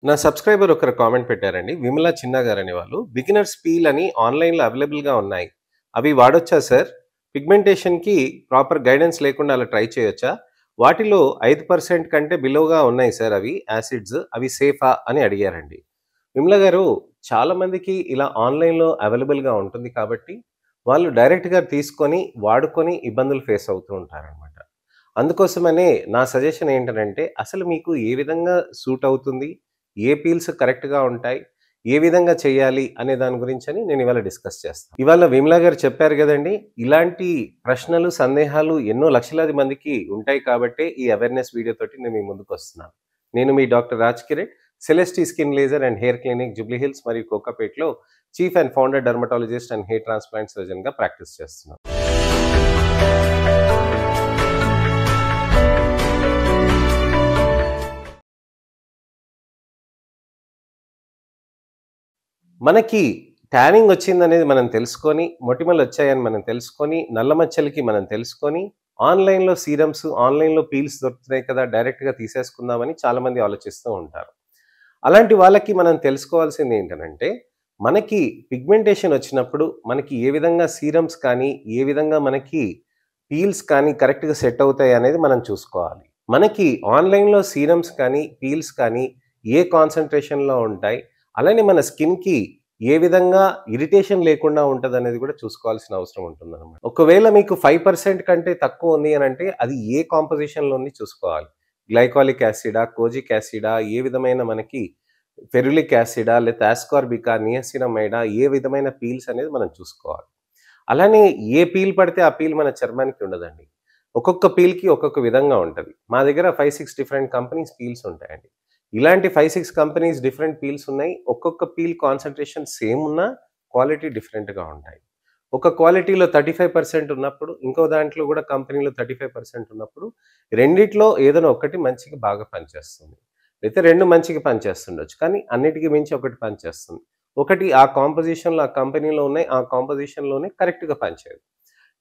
నా సబ్స్క్రైబర్ ఒకరు కామెంట్ పెట్టారండి. విమల చిన్న గారనే వాళ్ళు. బిగినర్స్ పీల్ అని ఆన్‌లైన్‌లో అవైలబుల్‌గా ఉన్నాయి. అవి వాడొచ్చా సార్? పిగ్మెంటేషన్‌కి ప్రాపర్ గైడెన్స్ లేకుండా అలా ట్రై చేయొచ్చా? వాటిలో 5% కంటే బిలోగా ఉన్నాయి సార్ అవి యాసిడ్స్. అవి సేఫా అని అడిగారండి. విమల గారు, చాలా మందికి ఇలా ఆన్‌లైన్‌లో అవైలబుల్‌గా ఉంటుంది కాబట్టి, వాళ్ళు డైరెక్ట్‌గా తీసుకొని, వాడుకొని ఇబ్బందులు ఫేస్ అవుతూ ఉంటారనమాట. అందుకోసమనే నా సజెషన్ ఏంటనంటే, అసలు మీకు ఏ విధంగా సూట్ అవుతుంది? ఏ పీల్స్ కరెక్ట్‌గా ఉంటాయి? ఏ విధంగా చేయాలి? అనే దాని గురించని నేను ఇవాళ డిస్కస్ చేస్తాను. ఇవాళ విమల గారు చెప్పారు గదండీ! ఇలాంటి ప్రశ్నలు, సందేహాలు ఎన్నో లక్షలాది మందికి ఉంటాయి కాబట్టే ఈ అవేర్‌నెస్ వీడియో తోటి నేను మీ ముందుకొస్తున్నాను. నేను మీ doctor Raj Kiran, Celesti skin laser and hair clinic Jubilee Hills మరియు కోకాపేట్‌లో chief and founder dermatologist and hair transplant సర్జన్‌గా ప్రాక్టీస్ చేస్తున్నాను. మనకి ట్యానింగ్ వచ్చిందనేది మనం తెలుసుకొని, మొటిమలొచ్చాయని మనం తెలుసుకొని, నల్ల మచ్చలకి మనం తెలుసుకొని, ఆన్‌లైన్‌లో సీరమ్స్, ఆన్‌లైన్‌లో పీల్స్ దొరుకుతున్నాయి కదా! డైరెక్ట్‌గా తీసేసుకుందామని చాలామంది ఆలోచిస్తూ ఉంటారు. అలాంటి వాళ్ళకి మనం తెలుసుకోవాల్సిందేంటనంటే, మనకి పిగ్మెంటేషన్ వచ్చినప్పుడు మనకి ఏ విధంగా సీరమ్స్ కానీ, ఏ విధంగా మనకి పీల్స్ కానీ కరెక్ట్‌గా సెట్ అవుతాయనేది మనం చూసుకోవాలి. మనకి ఆన్‌లైన్‌లో సీరమ్స్ కానీ, పీల్స్ కానీ ఏ కాన్సంట్రేషన్‌లో ఉంటాయి, అలానే మన స్కిన్‌కి ఏ విధంగా ఇరిటేషన్ లేకుండా ఉంటదనేది కూడా చూసుకోవాల్సిన అవసరం ఉంటుందనమాట. ఒకవేళ మీకు 5% కంటే తక్కువ ఉంది అనంటే అది ఏ కాంపోజిషన్‌లో ఉంది చూసుకోవాలి. గ్లైకాలిక్ యాసిడా, కోజిక్ యాసిడా, ఏ విధమైన మనకి ఫెరులిక్ యాసిడా, లేతే ఆస్కార్బికా, నియాసినమైడా ఏ విధమైన పీల్స్ అనేది మనం చూసుకోవాలి. అలానే ఏ పీల్ పడితే ఆ పీల్ మన చర్మానికి ఉండదండి. ఒక్కొక్క పీల్‌కి ఒక్కొక్క విధంగా ఉంటది. మా దగ్గర 5, 6 డిఫరెంట్ కంపెనీస్ పీల్స్ ఉంటాయండి. ఇలాంటి 5, 6 కంపెనీస్ డిఫరెంట్ పీల్స్ ఉన్నాయి. ఒక్కొక్క పీల్ కాన్సంట్రేషన్ సేమ్ ఉన్నా క్వాలిటీ డిఫరెంట్‌గా ఉంటాయి. ఒక క్వాలిటీలో 35% ఉన్నప్పుడు, ఇంకో దాంట్లో గూడా కంపెనీలో 35% ఉన్నప్పుడు, రెండిట్లో ఏదైనా ఒకటి మంచిగా బాగా పనిచేస్తుంది. అయితే 2 మంచిగా పనిచేస్తుండొచ్చు. కానీ అన్నిటికి మించి ఒకటి పనిచేస్తుంది. ఒకటి ఆ కాంపోజిషన్‌లో ఆ కంపెనీలో ఉన్నాయి. ఆ కాంపోజిషన్‌లోనే కరెక్ట్‌గా పనిచేయదు.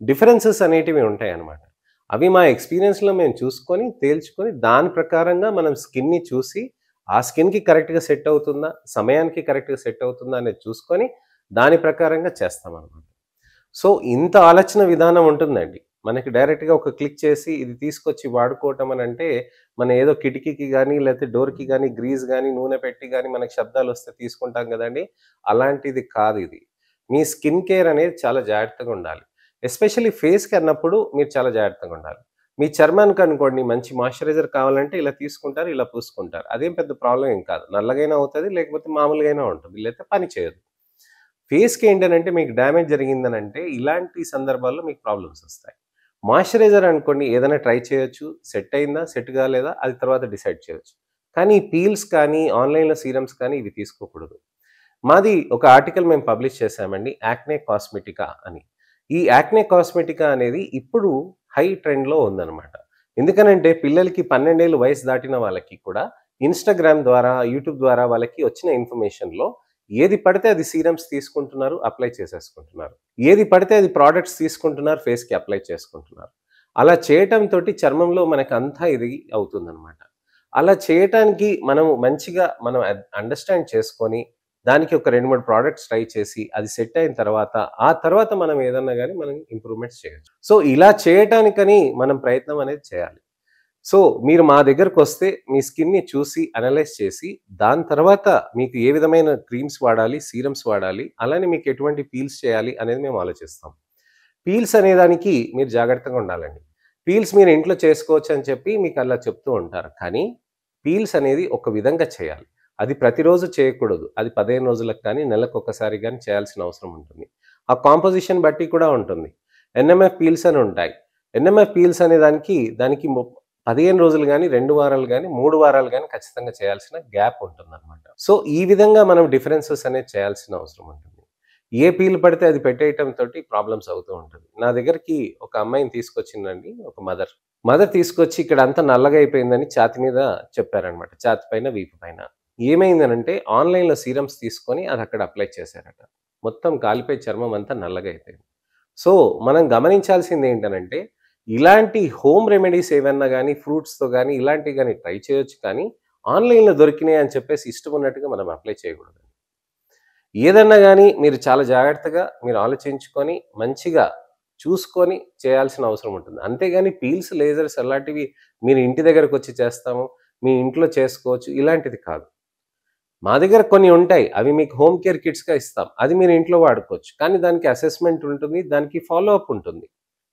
డిఫరెన్సెస్ అనేటివి ఉంటాయన్నమాట. అవి మా ఎక్స్‌పీరియన్స్‌లో మేము చూసుకొని, తేల్చుకొని దాని ప్రకారంగా మనం స్కిన్‌ని చూసి, ఆ స్కిన్‌కి కరెక్ట్‌గా సెట్ అవుతుందా? సమయానికి కరెక్ట్‌గా సెట్ అవుతుందా? అనేది చూసుకొని, దాని ప్రకారంగా చేస్తామన్నమాట. సో, ఇంత ఆలోచన విధానం ఉంటుందండి. మనకి డైరెక్ట్‌గా ఒక క్లిక్ చేసి ఇది తీసుకొచ్చి వాడుకోవటం అనంటే, మనం ఏదో కిటికీకి గాని, లేతే డోర్‌కి గాని, గ్రీజ్ గాని, నూనె పెట్టి గాని మనకు శబ్దాలొస్తే తీసుకుంటాం గదండీ! అలాంటిది కాదిది. మీ స్కిన్ కేర్ అనేది చాలా జాగ్రత్తగా ఉండాలి. ఎస్పెషల్లీ ఫేస్‌కి అన్నప్పుడు మీరు చాలా జాగ్రత్తగా ఉండాలి. మీ చర్మానికనుకోండి మంచి మాయిశ్చరైజర్ కావాలంటే ఇలా తీసుకుంటారు, ఇలా పూసుకుంటారు. అదేం పెద్ద ప్రాబ్లమ్ ఏం కాదు. నల్లగైనా అవుతది, లేకపోతే మామూలుగా అయినా ఉంటది. లేతే పని చేయదు. ఫేస్‌కి ఏంటనంటే మీకు డ్యామేజ్ జరిగిందనంటే, ఇలాంటి సందర్భాల్లో మీకు ప్రాబ్లమ్స్ ఒస్తాయి. మాయిశ్చరైజర్ అనుకోండి ఏదైనా ట్రై చేయొచ్చు. సెట్ అయిందా? సెట్ కాలేదా? అది తర్వాత డిసైడ్ చేయొచ్చు. కానీ పీల్స్ కానీ, ఆన్‌లైన్‌లో సీరమ్స్ కానీ ఇవి తీసుకోకూడదు. మాది ఒక ఆర్టికల్ మేము పబ్లిష్ చేశామండి. యాక్నే కాస్మెటికా అని. ఈ యాక్నే కాస్మెటికా అనేది ఇప్పుడు హై ట్రెండ్‌లో ఉందనమాట. ఎందుకనంటే పిల్లలకి 12 ఏళ్ల వయసు దాటిన వాళ్ళకి కూడా ఇన్‌స్టాగ్రామ్ ద్వారా, యూట్యూబ్ ద్వారా వాళ్ళకి వచ్చిన ఇన్ఫర్మేషన్‌లో ఏది పడితే అది సీరమ్స్ తీసుకుంటున్నారు, అప్లై చేసేసుకుంటున్నారు. ఏది పడితే అది ప్రొడక్ట్స్ తీసుకుంటున్నారు, ఫేస్‌కి అప్లై చేసుకుంటున్నారు. అలా చేయటంతోటి చర్మంలో మనకంతా ఇది అవుతుందనమాట. అలా చేయటానికి మనము మంచిగా మనం అండర్‌స్టాండ్ చేసుకొని దానికి ఒక 2, 3 ప్రొడక్ట్స్ ట్రై చేసి, అది సెట్ అయిన తర్వాత, ఆ తర్వాత మనం ఏదన్నా గాని మనం ఇంప్రూవ్‌మెంట్స్ చేయొచ్చు. సో, ఇలా చేయటానికని మనం ప్రయత్నం అనేది చేయాలి. సో, మీరు మా దగ్గరకొస్తే మీ స్కిన్‌ని చూసి, అనలైజ్ చేసి, దాని తర్వాత మీకు ఏ విధమైన క్రీమ్స్ వాడాలి, సీరమ్స్ వాడాలి, అలానే మీకు ఎటువంటి పీల్స్ చేయాలి అనేది మేము ఆలోచిస్తాం. పీల్స్ అనేదానికి మీరు జాగ్రత్తగా ఉండాలండి. పీల్స్ మీరు ఇంట్లో చేసుకోవచ్చని చెప్పి మీకలా చెప్తూ ఉంటారు. కానీ పీల్స్ అనేది ఒక విధంగా చేయాలి. అది ప్రతిరోజు చేయకూడదు. అది 15 రోజులకు కానీ, నెలకొకసారి గాని చేయాల్సిన అవసరం ఉంటుంది. ఆ కాంపోజిషన్ బట్టి కూడా ఉంటుంది. ఎన్ఎంఎఫ్ పీల్స్ అని ఉంటాయి. ఎన్ఎంఎఫ్ పీల్స్ అనే దానికి 15 రోజులు గాని, 2 వారాలు గాని, 3 వారాలు గాని ఖచ్చితంగా చేయాల్సిన గ్యాప్ ఉంటుందనమాట. సో, ఈ విధంగా మనం డిఫరెన్సెస్ అనేది చేయాల్సిన అవసరం ఉంటుంది. ఏ పీల్ పడితే అది పెట్టేయటం తోటి ప్రాబ్లమ్స్ అవుతూ ఉంటది. నా దగ్గరికి ఒక అమ్మాయిని తీసుకొచ్చిందండి ఒక మదర్. మదర్ తీసుకొచ్చి ఇక్కడంతా నల్లగా అయిపోయిందని ఛాతీ మీద చెప్పారనమాట. ఛాతీ పైన, వీపు పైన. ఏమైందనంటే ఆన్‌లైన్‌లో సీరమ్స్ తీసుకొని అదక్కడ అప్లై చేశారట. మొత్తం కాలిపోయి చర్మం అంతా నల్లగా అయిపోయింది. సో, మనం గమనించాల్సిందేంటనంటే, ఇలాంటి హోమ్ రెమెడీస్ ఏవన్నా గాని, ఫ్రూట్స్‌తో గాని, ఇలాంటివి గాని ట్రై చేయొచ్చు కానీ, ఆన్‌లైన్‌లో దొరికినాయి అని చెప్పేసి ఇష్టం ఉన్నట్టుగా మనం అప్లై చేయకూడదు. ఏదన్నా గానీ మీరు చాలా జాగ్రత్తగా మీరు ఆలోచించుకొని, మంచిగా చూసుకొని చేయాల్సిన అవసరం ఉంటుంది. అంతేగాని పీల్స్, లేజర్స్ అలాంటివి మీరు ఇంటి దగ్గరకొచ్చి చేస్తాము, మీ ఇంట్లో చేసుకోవచ్చు ఇలాంటిది కాదు. మా దగ్గర కొన్ని ఉంటాయి. అవి మీకు హోమ్ కేర్ కిట్స్‌గా ఇస్తాం. అది మీరు ఇంట్లో వాడుకోవచ్చు. కానీ దానికి అసెస్‌మెంట్ ఉంటుంది. దానికి ఫాలో అప్ ఉంటుంది.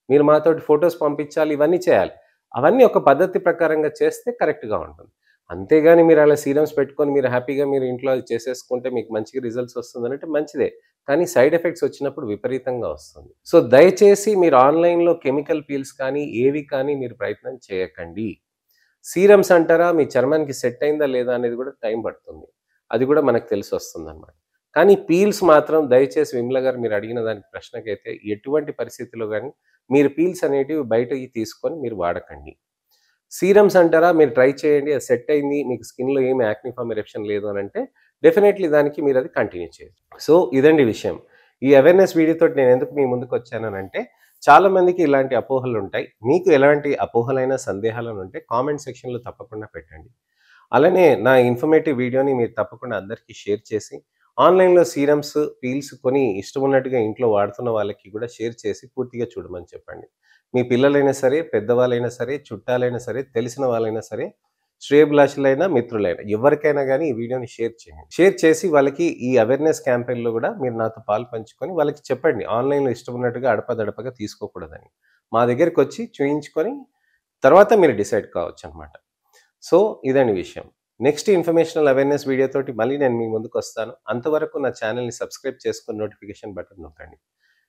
మీరు మాతోటి ఫోటోస్ పంపించాలి. ఇవన్నీ చేయాలి. అవన్నీ ఒక పద్ధతి ప్రకారంగా చేస్తే కరెక్ట్‌గా ఉంటుంది. అంతేగాని మీరు అలా సీరమ్స్ పెట్టుకొని మీరు హ్యాపీగా మీరు ఇంట్లో అది చేసేసుకుంటే మీకు మంచిగా రిజల్ట్స్ వస్తుందనంటే మంచిదే. కానీ సైడ్ ఎఫెక్ట్స్ వచ్చినప్పుడు విపరీతంగా వస్తుంది. సో, దయచేసి మీరు ఆన్‌లైన్‌లో కెమికల్ పీల్స్ కానీ, ఏవి కానీ మీరు ప్రయత్నం చేయకండి. సీరమ్స్ అంటారా మీ చర్మానికి సెట్ అయిందా లేదా అనేది కూడా టైం పడుతుంది. అది కూడా మనకు తెలిసొస్తుందనమాట. కానీ పీల్స్ మాత్రం దయచేసి విమల గారు మీరు అడిగిన దానికి ప్రశ్నకైతే ఎటువంటి పరిస్థితిలో గాని మీరు పీల్స్ అనేటివి బయటయి తీసుకొని మీరు వాడకండి. సీరమ్స్ అంటారా మీరు ట్రై చేయండి. అది సెట్ అయింది. మీకు స్కిన్‌లో ఏమి యాక్ని ఫార్మ్ ఎరప్షన్ లేదు అనంటే డెఫినైట్‌లీ దానికి మీరది కంటిన్యూ చేయండి. సో, ఇదండి విషయం. ఈ అవేర్‌నెస్ వీడియోతోటి నేనెందుకు మీ ముందుకొచ్చాననంటే చాలా మందికి ఇలాంటి అపోహలుంటాయి. మీకు ఎలాంటి అపోహలైన, సందేహాలనుంటే కామెంట్ సెక్షన్‌లో తప్పకుండా పెట్టండి. అలానే నా ఇన్ఫర్మేటివ్ వీడియోని మీరు తప్పకుండా అందరికీ షేర్ చేసి, ఆన్‌లైన్‌లో సీరమ్స్, పీల్స్ కొని ఇష్టమున్నట్టుగా ఇంట్లో వాడుతున్న వాళ్ళకి కూడా షేర్ చేసి పూర్తిగా చూడమని చెప్పండి. మీ పిల్లలైనా సరే, పెద్దవాళ్ళైనా సరే, చుట్టాలైనా సరే, తెలిసిన వాళ్ళైనా సరే, శ్రేయోభిలాషులైనా, మిత్రులైనా ఎవరికైనా గానీ ఈ వీడియోని షేర్ చేయండి. షేర్ చేసి వాళ్ళకి ఈ అవేర్‌నెస్ క్యాంపెయిన్‌లో గూడా మీరు నాతో పాలు పంచుకొని వాళ్ళకి చెప్పండి. ఆన్‌లైన్‌లో ఇష్టమున్నట్టుగా అడపాదడపగా తీసుకోకూడదని. మా దగ్గరికొచ్చి చూయించుకొని తర్వాత మీరు డిసైడ్ కావచ్చనమాట. సో, ఇదండి విషయం. నెక్స్ట్ ఇన్ఫర్మేషనల్ అవేర్‌నెస్ వీడియోతోటి మళ్ళీ నేను మీ ముందుకొస్తాను. అంతవరకు నా ఛానెల్‌ని సబ్స్క్రైబ్ చేసుకొని నోటిఫికేషన్ బటన్ నొక్కండి.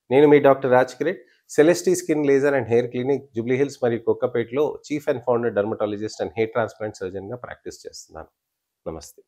నేను మీ doctor Raj Kiran, Celeste skin laser and hair clinic, Jubilee Hills మరియు కోకాపేట్‌లో chief and founder dermatologist and hair transplant సర్జన్‌గా ప్రాక్టీస్ చేస్తున్నాను. నమస్తే.